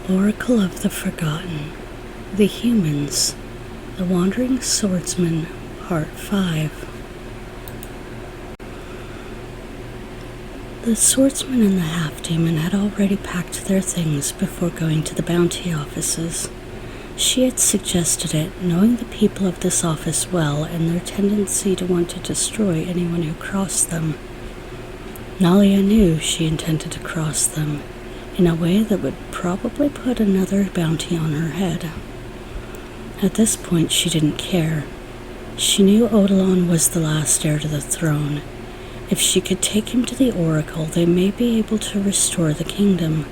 Oracle of the Forgotten, The Humans, The Wandering Swordsman, Part 5. The swordsman and the half-demon had already packed their things before going to the bounty offices. She had suggested it, knowing the people of this office well and their tendency to want to destroy anyone who crossed them. Nalia knew she intended to cross them, in a way that would probably put another bounty on her head. At this point, she didn't care. She knew Odilon was the last heir to the throne. If she could take him to the Oracle, they may be able to restore the kingdom.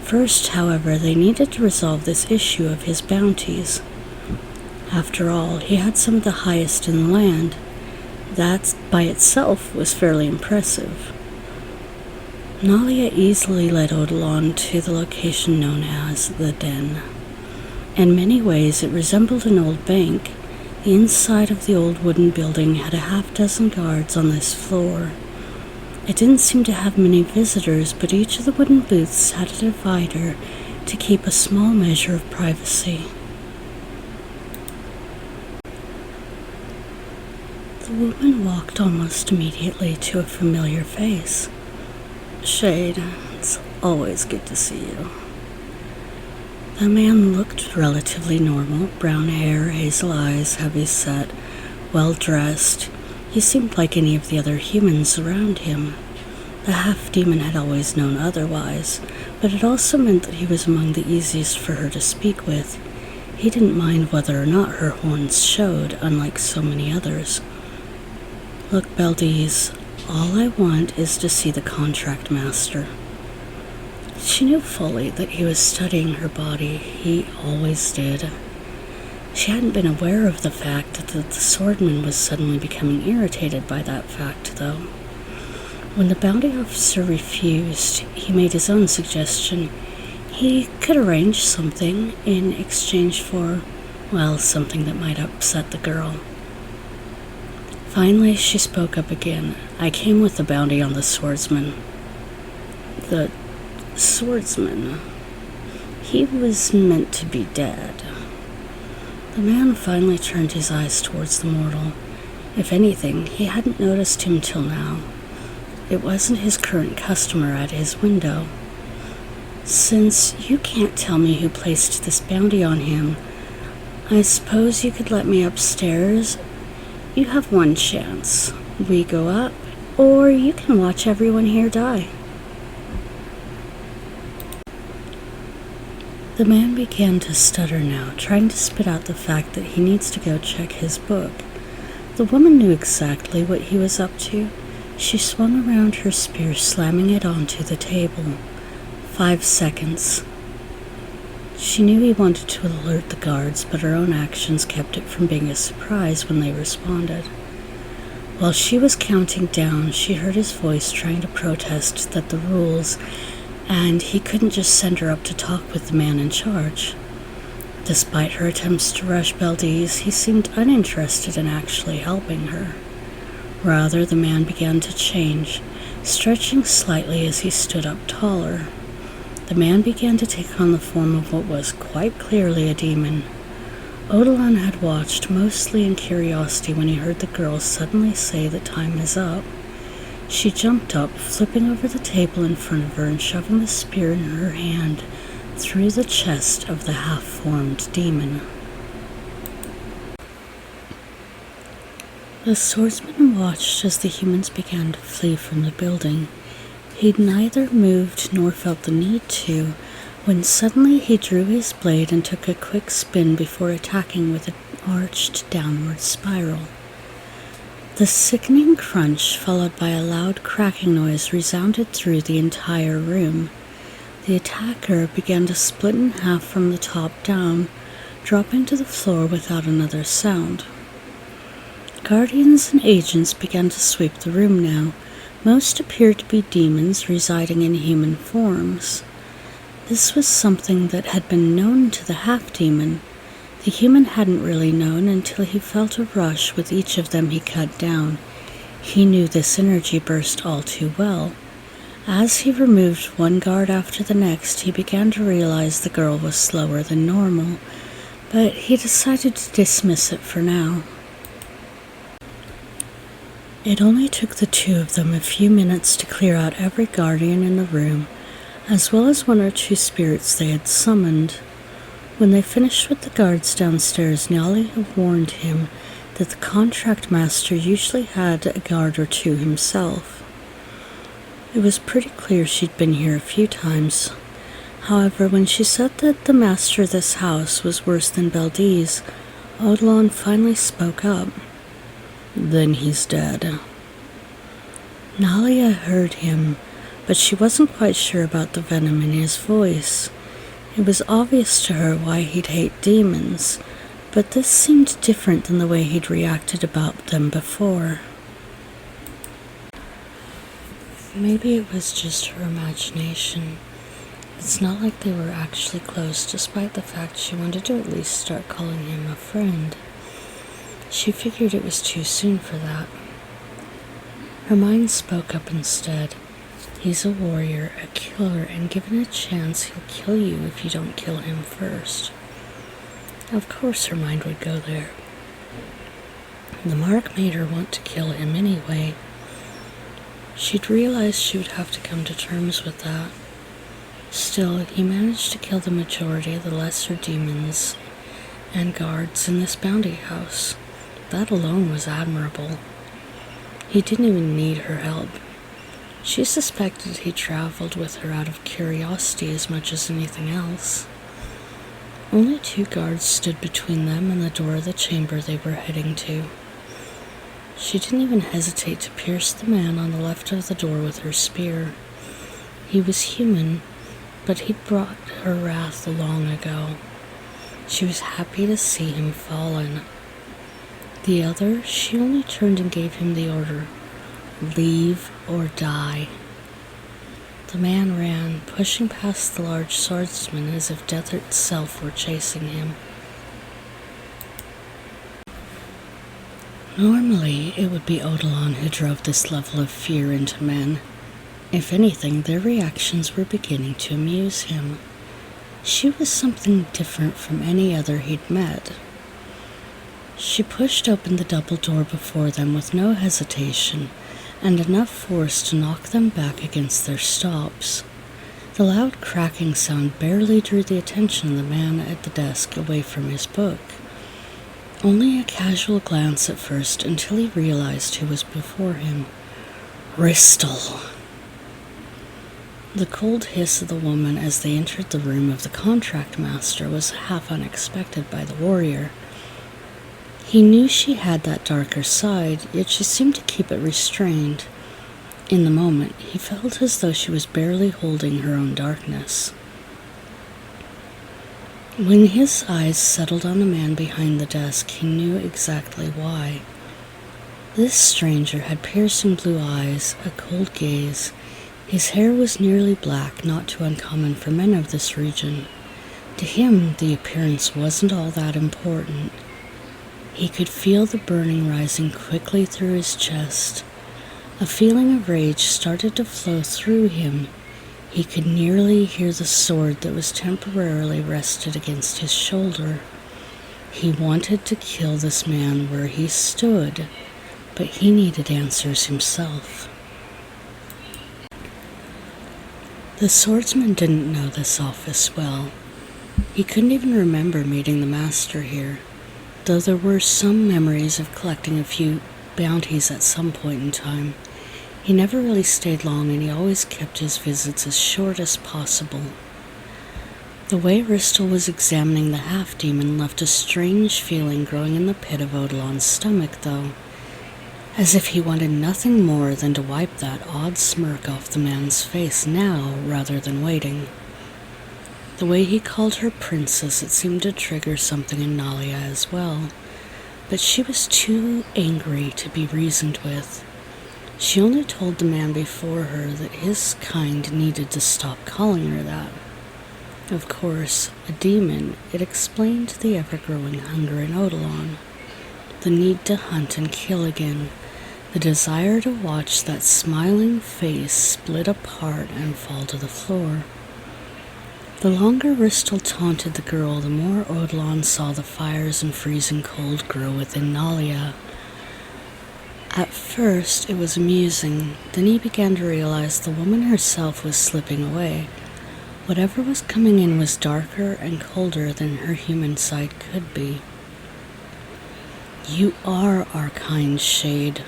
First, however, they needed to resolve this issue of his bounties. After all, he had some of the highest in the land. That, by itself, was fairly impressive. Nalia easily led Odilon to the location known as the Den. In many ways, it resembled an old bank. The inside of the old wooden building had a half-dozen guards on this floor. It didn't seem to have many visitors, but each of the wooden booths had a divider to keep a small measure of privacy. The woman walked almost immediately to a familiar face. "Shade, it's always good to see you." The man looked relatively normal, brown hair, hazel eyes, heavy set, well-dressed. He seemed like any of the other humans around him. The half-demon had always known otherwise, but it also meant that he was among the easiest for her to speak with. He didn't mind whether or not her horns showed, unlike so many others. "Look, Beldies, all I want is to see the contract master." She knew fully that he was studying her body. He always did. She hadn't been aware of the fact that the swordman was suddenly becoming irritated by that fact, though. When the bounty officer refused, he made his own suggestion. He could arrange something in exchange for, well, something that might upset the girl. Finally, she spoke up again. "I came with the bounty on the swordsman." "The swordsman? He was meant to be dead." The man finally turned his eyes towards the mortal. If anything, he hadn't noticed him till now. It wasn't his current customer at his window. "Since you can't tell me who placed this bounty on him, I suppose you could let me upstairs? You have one chance. We go up, or you can watch everyone here die." The man began to stutter now, trying to spit out the fact that he needs to go check his book. The woman knew exactly what he was up to. She swung around her spear, slamming it onto the table. 5 seconds. She knew he wanted to alert the guards, but her own actions kept it from being a surprise when they responded. While she was counting down, she heard his voice trying to protest that the rules, and he couldn't just send her up to talk with the man in charge. Despite her attempts to rush Beldies, he seemed uninterested in actually helping her. Rather, the man began to change, stretching slightly as he stood up taller. The man began to take on the form of what was quite clearly a demon. Odilon had watched, mostly in curiosity, when he heard the girl suddenly say that time is up. She jumped up, flipping over the table in front of her and shoving the spear in her hand through the chest of the half-formed demon. The swordsman watched as the humans began to flee from the building. He'd neither moved nor felt the need to, when suddenly he drew his blade and took a quick spin before attacking with an arched downward spiral. The sickening crunch, followed by a loud cracking noise, resounded through the entire room. The attacker began to split in half from the top down, dropping to the floor without another sound. Guardians and agents began to sweep the room now. Most appeared to be demons residing in human forms. This was something that had been known to the half-demon. The human hadn't really known until he felt a rush with each of them he cut down. He knew this energy burst all too well. As he removed one guard after the next, he began to realize the girl was slower than normal, but he decided to dismiss it for now. It only took the two of them a few minutes to clear out every guardian in the room, as well as one or two spirits they had summoned. When they finished with the guards downstairs, Nali had warned him that the contract master usually had a guard or two himself. It was pretty clear she'd been here a few times. However, when she said that the master of this house was worse than Beldi's, Odilon finally spoke up. "Then he's dead." Nalia heard him, but she wasn't quite sure about the venom in his voice. It was obvious to her why he'd hate demons, but this seemed different than the way he'd reacted about them before. Maybe it was just her imagination. It's not like they were actually close, despite the fact she wanted to at least start calling him a friend. She figured it was too soon for that. Her mind spoke up instead. He's a warrior, a killer, and given a chance, he'll kill you if you don't kill him first. Of course her mind would go there. The mark made her want to kill him anyway. She'd realized she would have to come to terms with that. Still, he managed to kill the majority of the lesser demons and guards in this bounty house. That alone was admirable. He didn't even need her help. She suspected he traveled with her out of curiosity as much as anything else. Only 2 guards stood between them and the door of the chamber they were heading to. She didn't even hesitate to pierce the man on the left of the door with her spear. He was human, but he'd brought her wrath long ago. She was happy to see him fallen. The other, she only turned and gave him the order, "Leave or die." The man ran, pushing past the large swordsman as if death itself were chasing him. Normally, it would be Odilon who drove this level of fear into men. If anything, their reactions were beginning to amuse him. She was something different from any other he'd met. She pushed open the double door before them with no hesitation, and enough force to knock them back against their stops. The loud cracking sound barely drew the attention of the man at the desk away from his book. Only a casual glance at first, until he realized who was before him. Ristel. The cold hiss of the woman as they entered the room of the contract master was half unexpected by the warrior. He knew she had that darker side, yet she seemed to keep it restrained. In the moment, he felt as though she was barely holding her own darkness. When his eyes settled on the man behind the desk, he knew exactly why. This stranger had piercing blue eyes, a cold gaze. His hair was nearly black, not too uncommon for men of this region. To him, the appearance wasn't all that important. He could feel the burning rising quickly through his chest. A feeling of rage started to flow through him. He could nearly hear the sword that was temporarily rested against his shoulder. He wanted to kill this man where he stood, but he needed answers himself. The swordsman didn't know this office well. He couldn't even remember meeting the master here, though there were some memories of collecting a few bounties at some point in time. He never really stayed long, and he always kept his visits as short as possible. The way Ristel was examining the half-demon left a strange feeling growing in the pit of Odilon's stomach, though, as if he wanted nothing more than to wipe that odd smirk off the man's face now rather than waiting. The way he called her princess, it seemed to trigger something in Nalia as well, but she was too angry to be reasoned with. She only told the man before her that his kind needed to stop calling her that. Of course, a demon, it explained the ever-growing hunger in Odilon, the need to hunt and kill again, the desire to watch that smiling face split apart and fall to the floor. The longer Ristel taunted the girl, the more Odilon saw the fires and freezing cold grow within Nalia. At first, it was amusing. Then he began to realize the woman herself was slipping away. Whatever was coming in was darker and colder than her human side could be. You are our kind shade,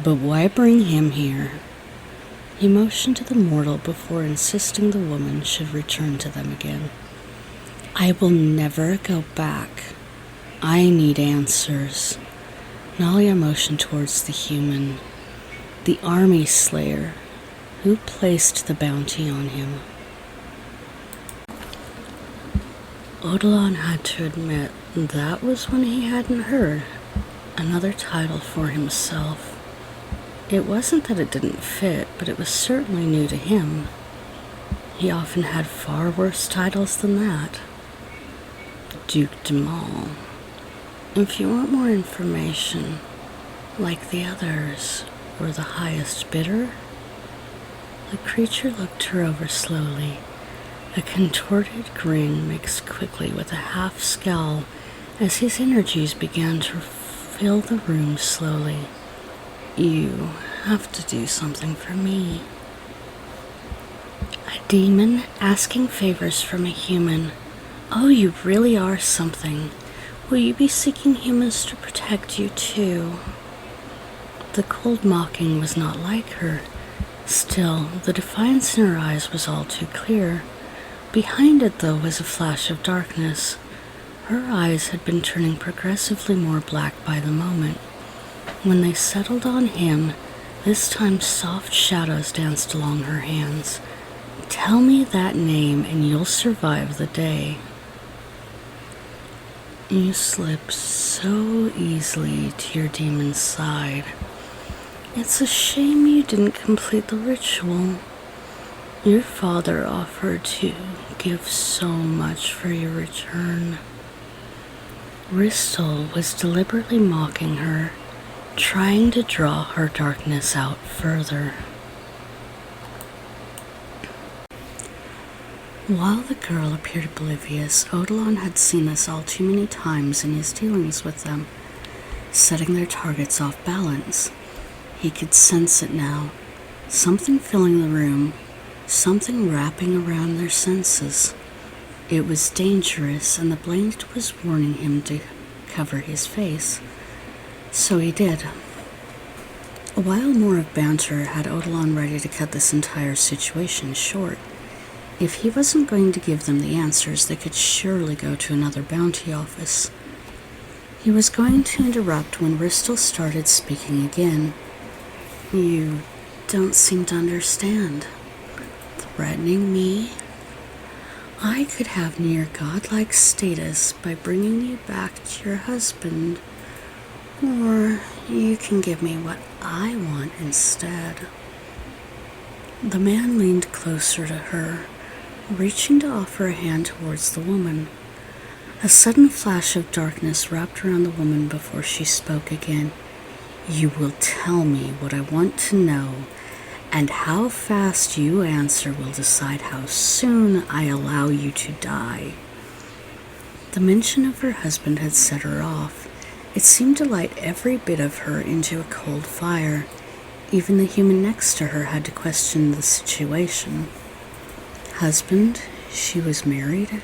but why bring him here? He motioned to the mortal before insisting the woman should return to them again. I will never go back. I need answers. Nalia motioned towards the human, the army slayer, who placed the bounty on him. Odilon had to admit that was one he hadn't heard, another title for himself. It wasn't that it didn't fit, but it was certainly new to him. He often had far worse titles than that. Duke de Mal. If you want more information, like the others, or the highest bidder? The creature looked her over slowly. A contorted grin mixed quickly with a half scowl as his energies began to fill the room slowly. You have to do something for me. A demon asking favors from a human. Oh, you really are something. Will you be seeking humans to protect you too? The cold mocking was not like her. Still, the defiance in her eyes was all too clear. Behind it, though, was a flash of darkness. Her eyes had been turning progressively more black by the moment. When they settled on him, this time soft shadows danced along her hands. Tell me that name and you'll survive the day. You slip so easily to your demon's side. It's a shame you didn't complete the ritual. Your father offered to give so much for your return. Ristel was deliberately mocking her, trying to draw her darkness out further. While the girl appeared oblivious, Odilon had seen this all too many times in his dealings with them, setting their targets off balance. He could sense it now, something filling the room, something wrapping around their senses. It was dangerous, and the blade was warning him to cover his face. So he did. A while more of banter had Odilon ready to cut this entire situation short. If he wasn't going to give them the answers, they could surely go to another bounty office. He was going to interrupt when Ristel started speaking again. You don't seem to understand. Threatening me? I could have near godlike status by bringing you back to your husband, or you can give me what I want instead. The man leaned closer to her, reaching to offer a hand towards the woman. A sudden flash of darkness wrapped around the woman before she spoke again. You will tell me what I want to know, and how fast you answer will decide how soon I allow you to die. The mention of her husband had set her off. It seemed to light every bit of her into a cold fire. Even the human next to her had to question the situation. Husband? She was married?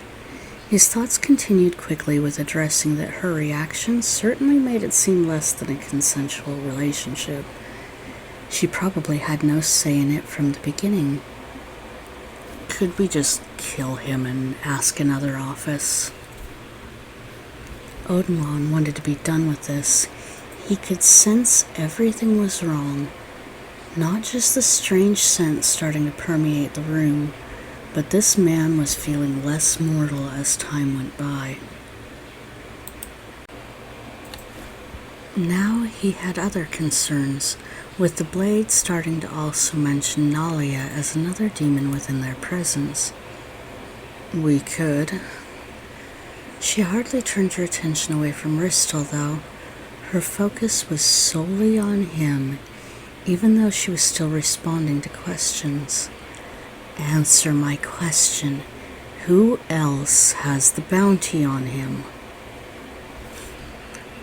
His thoughts continued quickly with addressing that her reaction certainly made it seem less than a consensual relationship. She probably had no say in it from the beginning. Could we just kill him and ask another office? Odilon wanted to be done with this. He could sense everything was wrong. Not just the strange scent starting to permeate the room, but this man was feeling less mortal as time went by. Now he had other concerns, with the blade starting to also mention Nalia as another demon within their presence. We could. She hardly turned her attention away from Ristel, though. Her focus was solely on him, even though she was still responding to questions. Answer my question. Who else has the bounty on him?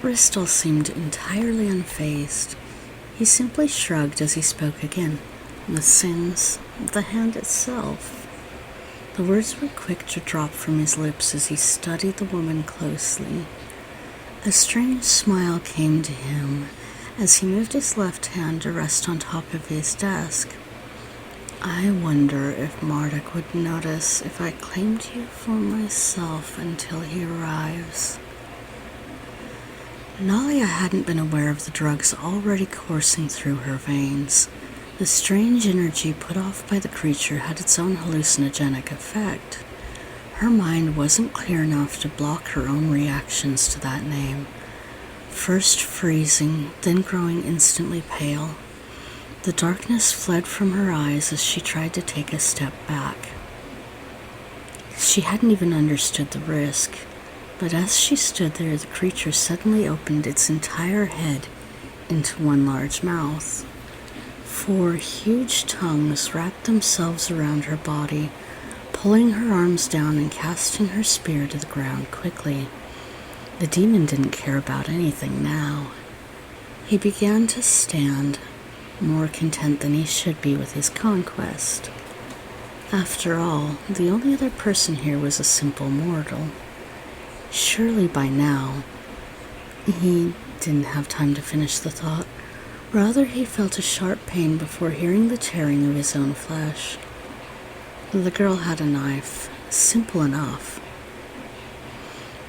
Bristol seemed entirely unfazed. He simply shrugged as he spoke again. The sins, the hand itself. The words were quick to drop from his lips as he studied the woman closely. A strange smile came to him as he moved his left hand to rest on top of his desk. I wonder if Marduk would notice if I claimed you for myself until he arrives. Nalia hadn't been aware of the drugs already coursing through her veins. The strange energy put off by the creature had its own hallucinogenic effect. Her mind wasn't clear enough to block her own reactions to that name. First freezing, then growing instantly pale. The darkness fled from her eyes as she tried to take a step back. She hadn't even understood the risk, but as she stood there, the creature suddenly opened its entire head into one large mouth. 4 huge tongues wrapped themselves around her body, pulling her arms down and casting her spear to the ground quickly. The demon didn't care about anything now. He began to stand, more content than he should be with his conquest. After all, the only other person here was a simple mortal. Surely by now, he didn't have time to finish the thought. Rather, he felt a sharp pain before hearing the tearing of his own flesh. The girl had a knife, simple enough.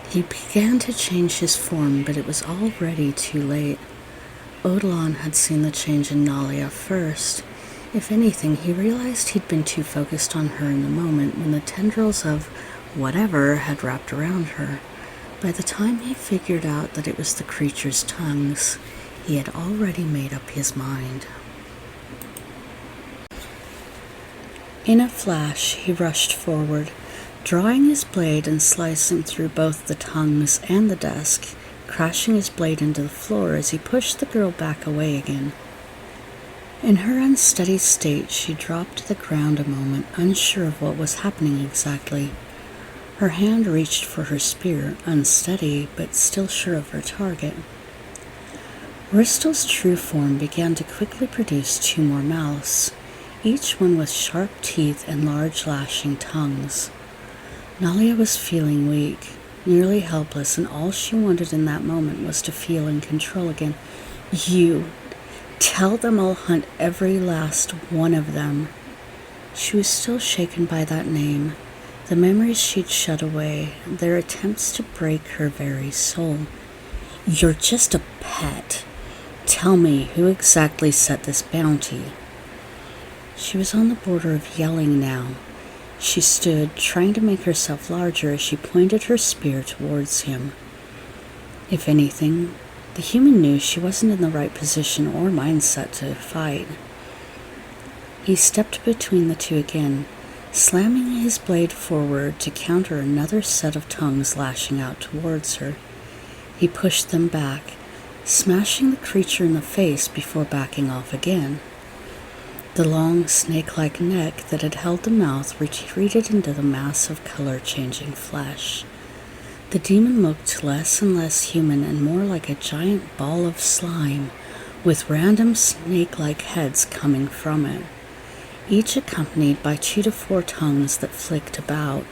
He began to change his form, but it was already too late. Odilon had seen the change in Nalia first. If anything, he realized he'd been too focused on her in the moment when the tendrils of whatever had wrapped around her. By the time he figured out that it was the creature's tongues, he had already made up his mind. In a flash, he rushed forward, drawing his blade and slicing through both the tongues and the desk, crashing his blade into the floor as he pushed the girl back away again. In her unsteady state, she dropped to the ground a moment, unsure of what was happening exactly. Her hand reached for her spear, unsteady, but still sure of her target. Bristol's true form began to quickly produce 2 more mouths, each one with sharp teeth and large lashing tongues. Nalia was feeling weak, nearly helpless, and all she wanted in that moment was to feel in control again. You! Tell them I'll hunt every last one of them. She was still shaken by that name, the memories she'd shut away, their attempts to break her very soul. You're just a pet. Tell me, who exactly set this bounty? She was on the border of yelling now. She stood, trying to make herself larger as she pointed her spear towards him. If anything, the human knew she wasn't in the right position or mindset to fight. He stepped between the two again, slamming his blade forward to counter another set of tongues lashing out towards her. He pushed them back, smashing the creature in the face before backing off again. The long, snake-like neck that had held the mouth retreated into the mass of color-changing flesh. The demon looked less and less human and more like a giant ball of slime, with random snake-like heads coming from it, each accompanied by 2 to 4 tongues that flicked about.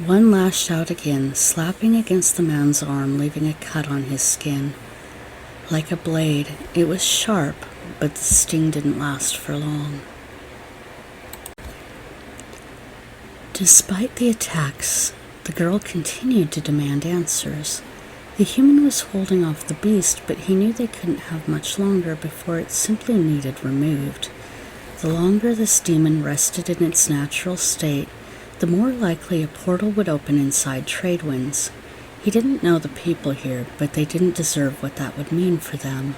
One lashed out again, slapping against the man's arm, leaving a cut on his skin. Like a blade, it was sharp, but the sting didn't last for long. Despite the attacks, the girl continued to demand answers. The human was holding off the beast, but he knew they couldn't have much longer before it simply needed removed. The longer this demon rested in its natural state, the more likely a portal would open inside Tradewinds. He didn't know the people here, but they didn't deserve what that would mean for them.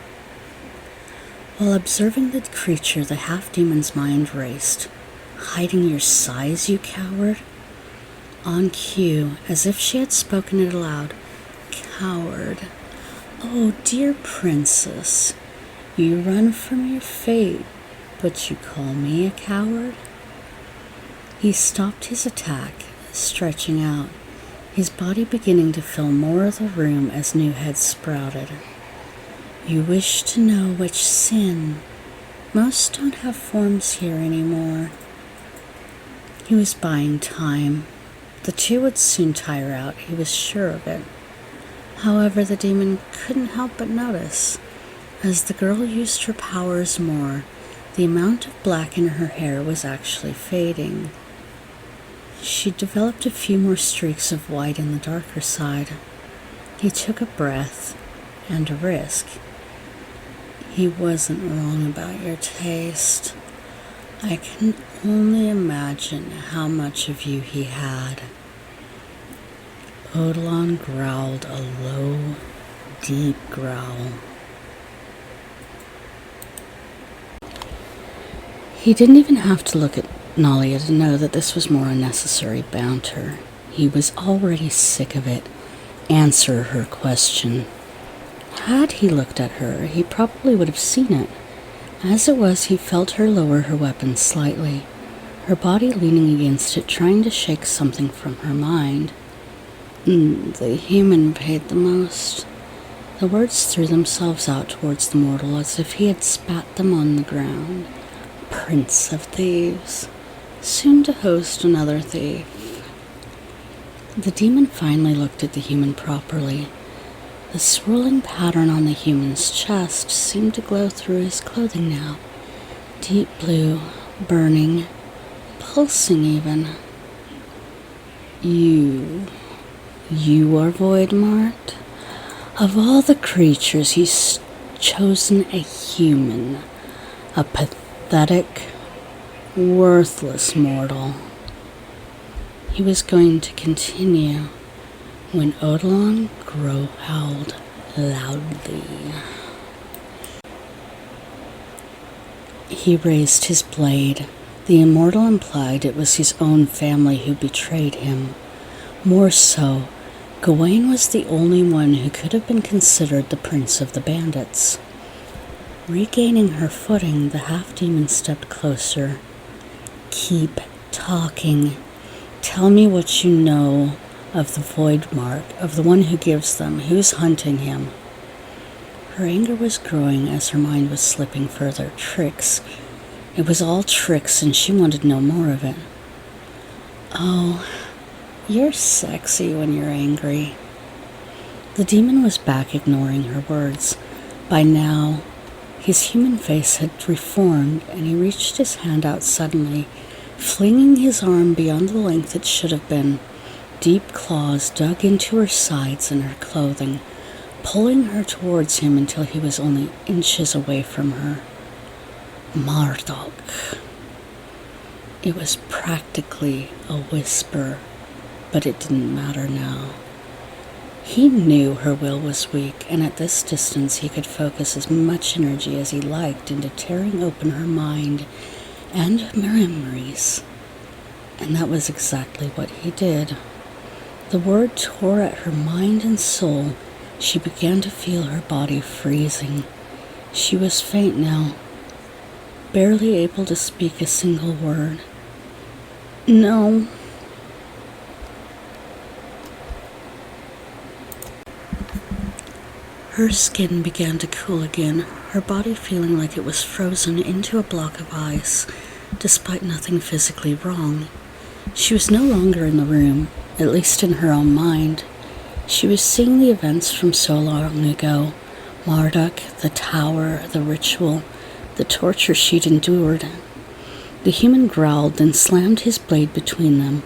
While observing the creature, the half-demon's mind raced. Hiding your size, you coward? On cue, as if she had spoken it aloud. Coward. Oh, dear princess, you run from your fate, but you call me a coward? He stopped his attack, stretching out, his body beginning to fill more of the room as new heads sprouted. You wish to know which sin? Most don't have forms here anymore. He was buying time. The two would soon tire out, he was sure of it. However, the demon couldn't help but notice. As the girl used her powers more, the amount of black in her hair was actually fading. She developed a few more streaks of white in the darker side. He took a breath and a risk. He wasn't wrong about your taste. I can only imagine how much of you he had. Odilon growled a low, deep growl. He didn't even have to look at Nalia to know that this was more unnecessary banter. He was already sick of it. Answer her question. Had he looked at her, he probably would have seen it. As it was, he felt her lower her weapon slightly, her body leaning against it, trying to shake something from her mind. The human paid the most. The words threw themselves out towards the mortal as if he had spat them on the ground. Prince of thieves, soon to host another thief. The demon finally looked at the human properly. The swirling pattern on the human's chest seemed to glow through his clothing now. Deep blue, burning, pulsing even. You are Voidmart? Of all the creatures, he's chosen a human. A pathetic, worthless mortal. He was going to continue when Odilon growled loudly. He raised his blade. The immortal implied it was his own family who betrayed him. More so, Gawain was the only one who could have been considered the prince of the bandits. Regaining her footing, the half-demon stepped closer. Keep talking. Tell me what you know of the Voidmark, of the one who gives them, who's hunting him. Her anger was growing as her mind was slipping further. Tricks. It was all tricks, and she wanted no more of it. Oh, you're sexy when you're angry. The demon was back, ignoring her words. By now, his human face had reformed, and he reached his hand out suddenly, flinging his arm beyond the length it should have been. Deep claws dug into her sides and her clothing, pulling her towards him until he was only inches away from her. Marduk. It was practically a whisper, but it didn't matter now. He knew her will was weak, and at this distance he could focus as much energy as he liked into tearing open her mind and memories. And that was exactly what he did. The word tore at her mind and soul. She began to feel her body freezing. She was faint now, barely able to speak a single word. No. Her skin began to cool again, her body feeling like it was frozen into a block of ice, despite nothing physically wrong. She was no longer in the room, at least in her own mind. She was seeing the events from so long ago. Marduk, the tower, the ritual, the torture she'd endured. The human growled, then slammed his blade between them,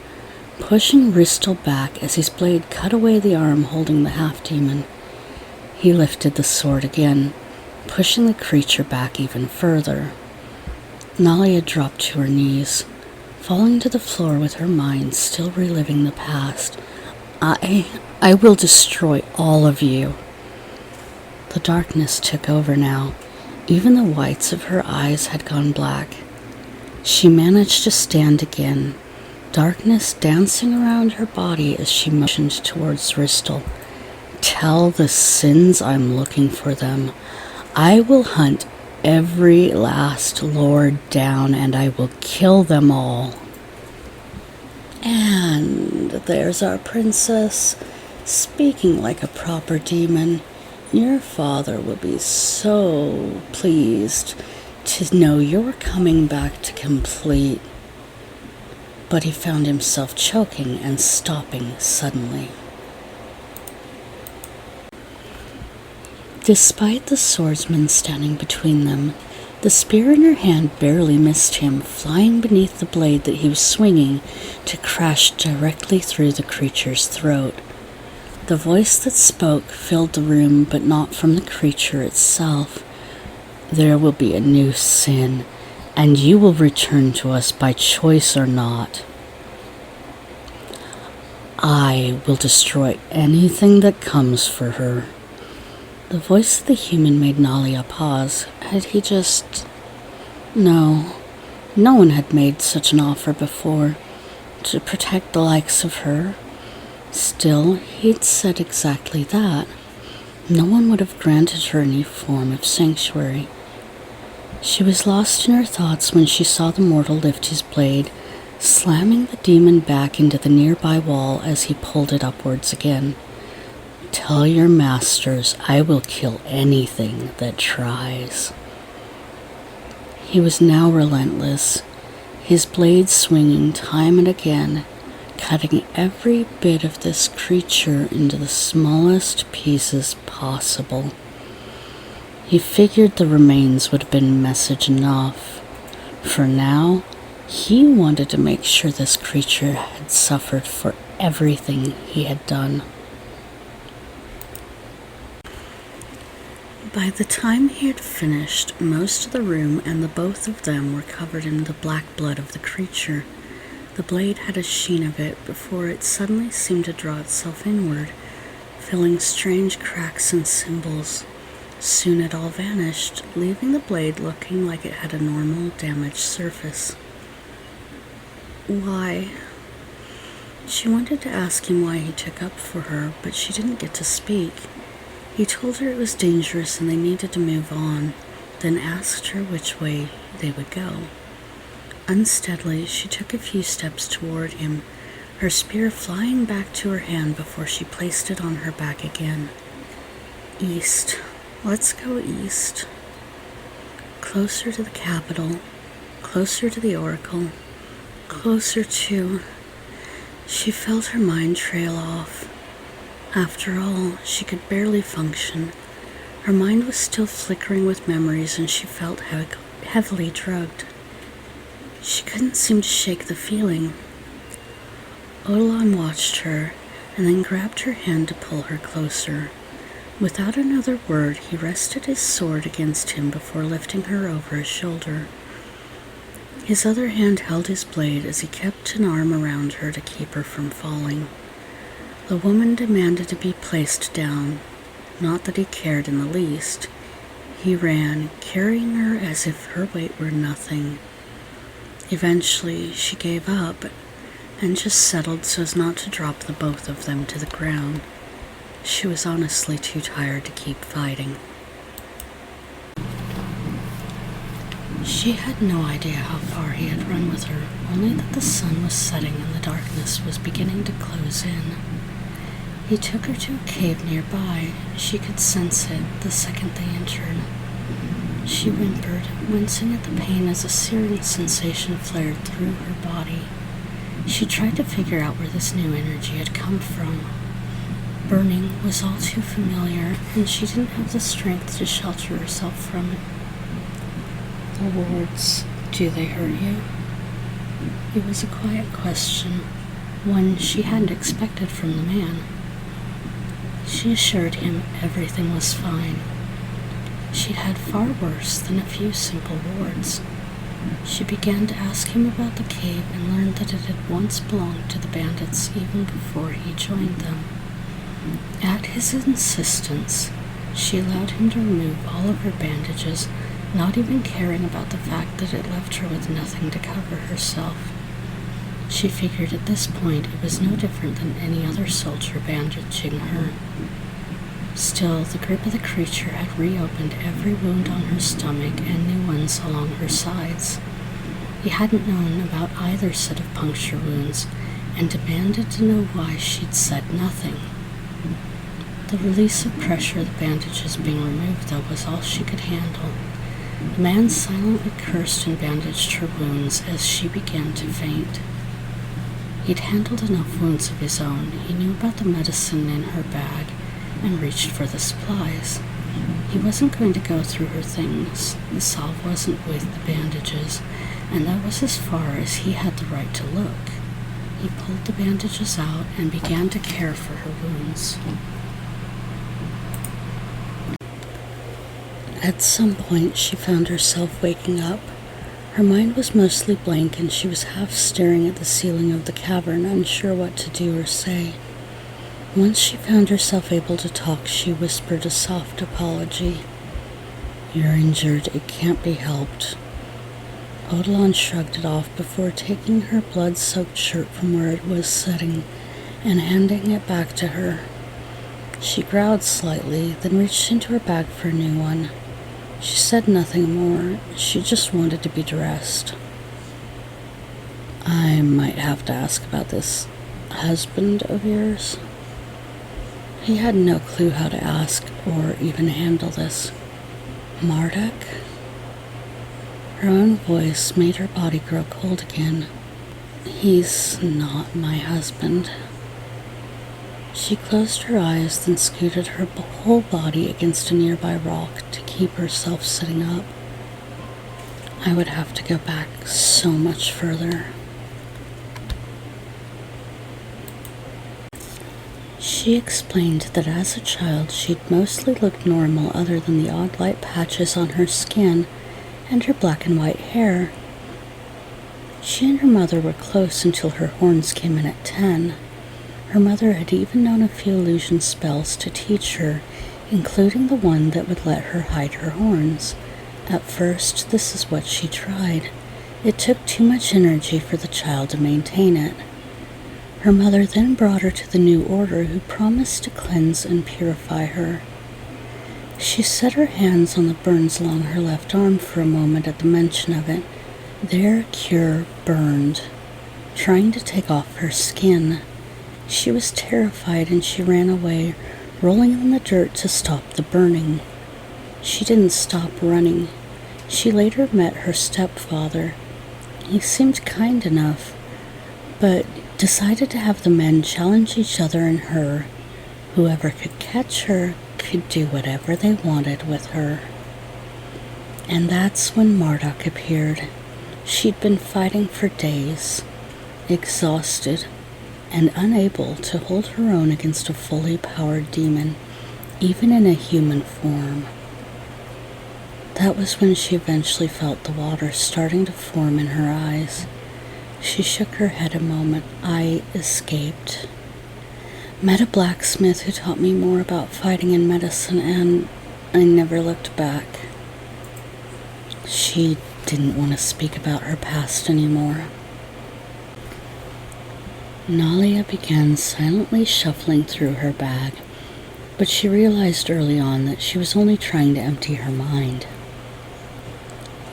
pushing Ristel back as his blade cut away the arm holding the half-demon. He lifted the sword again, pushing the creature back even further. Nalia dropped to her knees, falling to the floor with her mind still reliving the past. I will destroy all of you. The darkness took over now. Even the whites of her eyes had gone black. She managed to stand again, darkness dancing around her body as she motioned towards Ristel. Tell the sins I'm looking for them. I will hunt every last lord down, and I will kill them all. And there's our princess, speaking like a proper demon. Your father will be so pleased to know you're coming back to complete. But he found himself choking and stopping suddenly. Despite the swordsman standing between them, the spear in her hand barely missed him, flying beneath the blade that he was swinging to crash directly through the creature's throat. The voice that spoke filled the room, but not from the creature itself. There will be a new sin, and you will return to us by choice or not. I will destroy anything that comes for her. The voice of the human made Nalia pause. Had he just... No one had made such an offer before, to protect the likes of her. Still, he'd said exactly that. No one would have granted her any form of sanctuary. She was lost in her thoughts when she saw the mortal lift his blade, slamming the demon back into the nearby wall as he pulled it upwards again. Tell your masters I will kill anything that tries. He was now relentless, his blade swinging time and again, cutting every bit of this creature into the smallest pieces possible. He figured the remains would have been message enough. For now, he wanted to make sure this creature had suffered for everything he had done. By the time he had finished, most of the room and the both of them were covered in the black blood of the creature. The blade had a sheen of it before it suddenly seemed to draw itself inward, filling strange cracks and symbols. Soon it all vanished, leaving the blade looking like it had a normal, damaged surface. Why? She wanted to ask him why he took up for her, but she didn't get to speak. He told her it was dangerous and they needed to move on, then asked her which way they would go. Unsteadily, she took a few steps toward him, her spear flying back to her hand before she placed it on her back again. East. Let's go east. Closer to the capital, closer to the oracle, closer to... She felt her mind trail off. After all, she could barely function. Her mind was still flickering with memories and she felt heavily drugged. She couldn't seem to shake the feeling. Odilon watched her and then grabbed her hand to pull her closer. Without another word, he rested his sword against him before lifting her over his shoulder. His other hand held his blade as he kept an arm around her to keep her from falling. The woman demanded to be placed down, not that he cared in the least. He ran, carrying her as if her weight were nothing. Eventually, she gave up and just settled so as not to drop the both of them to the ground. She was honestly too tired to keep fighting. She had no idea how far he had run with her, only that the sun was setting and the darkness was beginning to close in. He took her to a cave nearby. She could sense it the second they entered. She whimpered, wincing at the pain as a searing sensation flared through her body. She tried to figure out where this new energy had come from. Burning was all too familiar, and she didn't have the strength to shelter herself from it. The words, "Do they hurt you?" It was a quiet question, one she hadn't expected from the man. She assured him everything was fine. She'd had far worse than a few simple wards. She began to ask him about the cave and learned that it had once belonged to the bandits even before he joined them. At his insistence, she allowed him to remove all of her bandages, not even caring about the fact that it left her with nothing to cover herself. She figured at this point it was no different than any other soldier bandaging her. Still, the grip of the creature had reopened every wound on her stomach and new ones along her sides. He hadn't known about either set of puncture wounds and demanded to know why she'd said nothing. The release of pressure, the bandages being removed, though, was all she could handle. The man silently cursed and bandaged her wounds as she began to faint. He'd handled enough wounds of his own. He knew about the medicine in her bag and reached for the supplies. He wasn't going to go through her things. The salve wasn't with the bandages, and that was as far as he had the right to look. He pulled the bandages out and began to care for her wounds. At some point, she found herself waking up. Her mind was mostly blank, and she was half staring at the ceiling of the cavern, unsure what to do or say. Once she found herself able to talk, she whispered a soft apology. "You're injured. It can't be helped." Odilon shrugged it off before taking her blood-soaked shirt from where it was sitting and handing it back to her. She growled slightly, then reached into her bag for a new one. She said nothing more. She just wanted to be dressed. "I might have to ask about this husband of yours." He had no clue how to ask or even handle this. "Marduk?" Her own voice made her body grow cold again. "He's not my husband." She closed her eyes, then scooted her whole body against a nearby rock to keep herself sitting up. "I would have to go back so much further." She explained that as a child she'd mostly looked normal other than the odd light patches on her skin and her black and white hair. She and her mother were close until her horns came in at 10. Her mother had even known a few illusion spells to teach her, including the one that would let her hide her horns. At first, this is what she tried. It took too much energy for the child to maintain it. Her mother then brought her to the new order, who promised to cleanse and purify her. She set her hands on the burns along her left arm for a moment at the mention of it. Their cure burned, trying to take off her skin. She was terrified and she ran away, rolling in the dirt to stop the burning. She didn't stop running. She later met her stepfather. He seemed kind enough, but decided to have the men challenge each other and her. Whoever could catch her could do whatever they wanted with her. And that's when Marduk appeared. She'd been fighting for days, exhausted, and unable to hold her own against a fully powered demon, even in a human form. That was when she eventually felt the water starting to form in her eyes. She shook her head a moment. "I escaped. Met a blacksmith who taught me more about fighting and medicine, and I never looked back." She didn't want to speak about her past anymore. Nalia began silently shuffling through her bag, but she realized early on that she was only trying to empty her mind.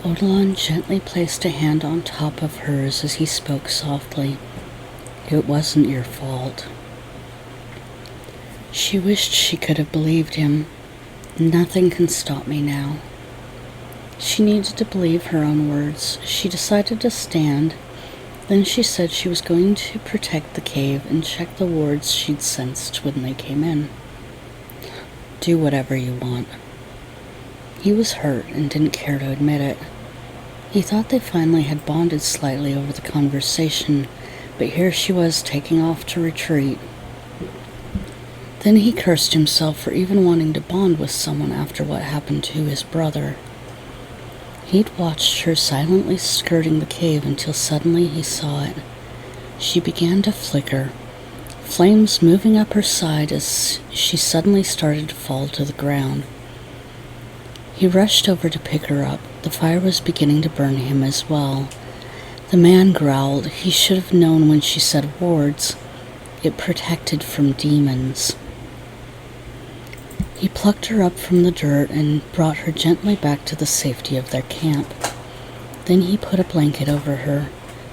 Odilon gently placed a hand on top of hers as he spoke softly. "It wasn't your fault." She wished she could have believed him. "Nothing can stop me now." She needed to believe her own words. She decided to stand. Then she said she was going to protect the cave and check the wards she'd sensed when they came in. "Do whatever you want." He was hurt and didn't care to admit it. He thought they finally had bonded slightly over the conversation, but here she was taking off to retreat. Then he cursed himself for even wanting to bond with someone after what happened to his brother. He'd watched her silently skirting the cave until suddenly he saw it. She began to flicker, flames moving up her side as she suddenly started to fall to the ground. He rushed over to pick her up. The fire was beginning to burn him as well. The man growled. He should have known when she said wards. It protected from demons. He plucked her up from the dirt and brought her gently back to the safety of their camp. Then he put a blanket over her.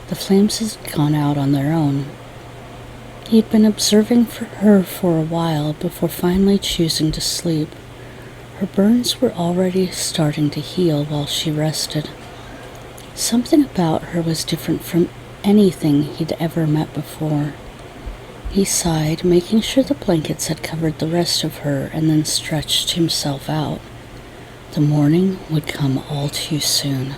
The flames had gone out on their own. He had been observing her for a while before finally choosing to sleep. Her burns were already starting to heal while she rested. Something about her was different from anything he'd ever met before. He sighed, making sure the blankets had covered the rest of her, and then stretched himself out. The morning would come all too soon.